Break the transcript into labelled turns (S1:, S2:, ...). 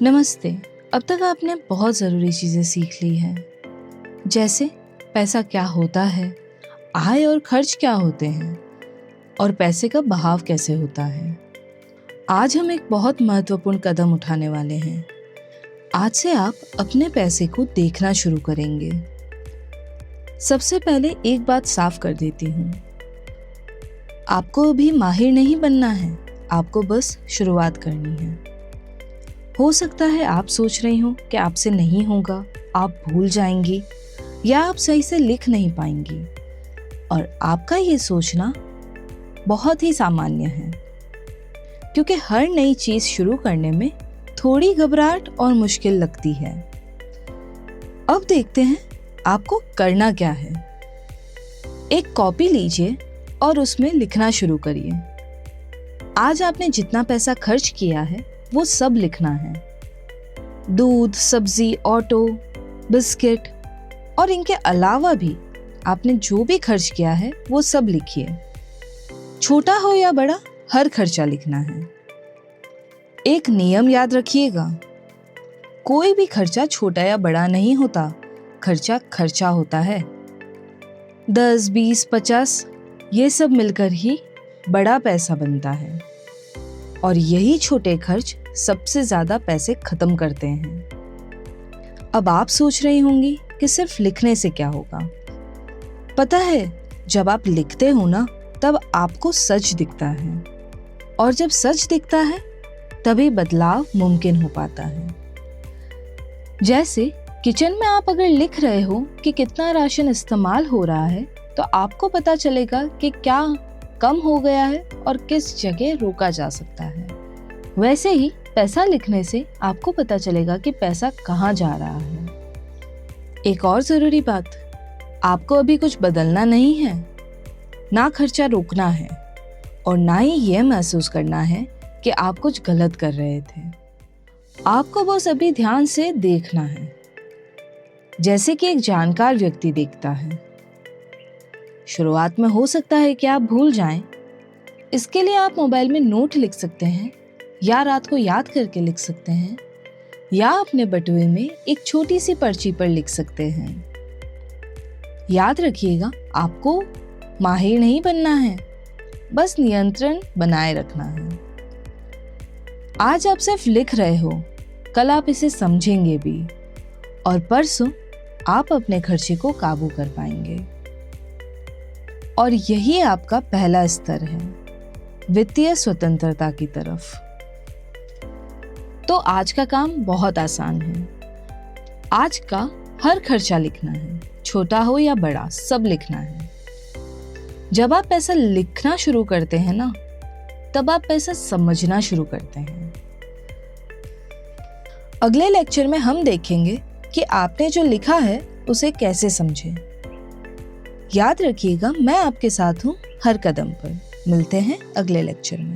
S1: नमस्ते। अब तक आपने बहुत ज़रूरी चीज़ें सीख ली हैं, जैसे पैसा क्या होता है, आय और खर्च क्या होते हैं और पैसे का बहाव कैसे होता है। आज हम एक बहुत महत्वपूर्ण कदम उठाने वाले हैं। आज से आप अपने पैसे को देखना शुरू करेंगे। सबसे पहले एक बात साफ कर देती हूँ, आपको अभी माहिर नहीं बनना है, आपको बस शुरुआत करनी है। हो सकता है आप सोच रही हो कि आपसे नहीं होगा, आप भूल जाएंगी या आप सही से लिख नहीं पाएंगी, और आपका ये सोचना बहुत ही सामान्य है, क्योंकि हर नई चीज शुरू करने में थोड़ी घबराहट और मुश्किल लगती है। अब देखते हैं आपको करना क्या है। एक कॉपी लीजिए और उसमें लिखना शुरू करिए। आज आपने जितना पैसा खर्च किया है वो सब लिखना है। दूध, सब्जी, ऑटो, बिस्किट और इनके अलावा भी आपने जो भी खर्च किया है वो सब लिखिए। छोटा हो या बड़ा, हर खर्चा लिखना है। एक नियम याद रखिएगा, कोई भी खर्चा छोटा या बड़ा नहीं होता, खर्चा खर्चा होता है। 10, 20, 50 ये सब मिलकर ही बड़ा पैसा बनता है, और यही छोटे खर्च सबसे ज्यादा पैसे खत्म करते हैं। अब आप सोच रही होंगी कि सिर्फ लिखने से क्या होगा। पता है, जब आप लिखते हो ना, तब आपको सच दिखता है, और जब सच दिखता है तभी बदलाव मुमकिन हो पाता है। जैसे किचन में आप अगर लिख रहे हो कि कितना राशन इस्तेमाल हो रहा है, तो आपको पता चलेगा कि क्या कम हो गया है और किस जगह रोका जा सकता है। वैसे ही पैसा लिखने से आपको पता चलेगा कि पैसा कहाँ जा रहा है। एक और जरूरी बात, आपको अभी कुछ बदलना नहीं है, ना खर्चा रोकना है, और ना ही यह महसूस करना है कि आप कुछ गलत कर रहे थे। आपको बस अभी ध्यान से देखना है, जैसे कि एक जानकार व्यक्ति देखता है। शुरुआत में हो सकता है कि आप भूल जाएं। इसके लिए आप मोबाइल में नोट लिख सकते हैं, या रात को याद करके लिख सकते हैं, या अपने बटुए में एक छोटी सी पर्ची पर लिख सकते हैं। याद रखिएगा, आपको माहिर नहीं बनना है, बस नियंत्रण बनाए रखना है। आज आप सिर्फ लिख रहे हो, कल आप इसे समझेंगे भी, और परसों आप अपने खर्चे को काबू कर पाएंगे। और यही आपका पहला स्तर है वित्तीय स्वतंत्रता की तरफ। तो आज का काम बहुत आसान है। आज का हर खर्चा लिखना है, छोटा हो या बड़ा, सब लिखना है। जब आप पैसा लिखना शुरू करते हैं ना, तब आप पैसा समझना शुरू करते हैं। अगले लेक्चर में हम देखेंगे कि आपने जो लिखा है उसे कैसे समझें। याद रखिएगा, मैं आपके साथ हूँ हर कदम पर। मिलते हैं अगले लेक्चर में।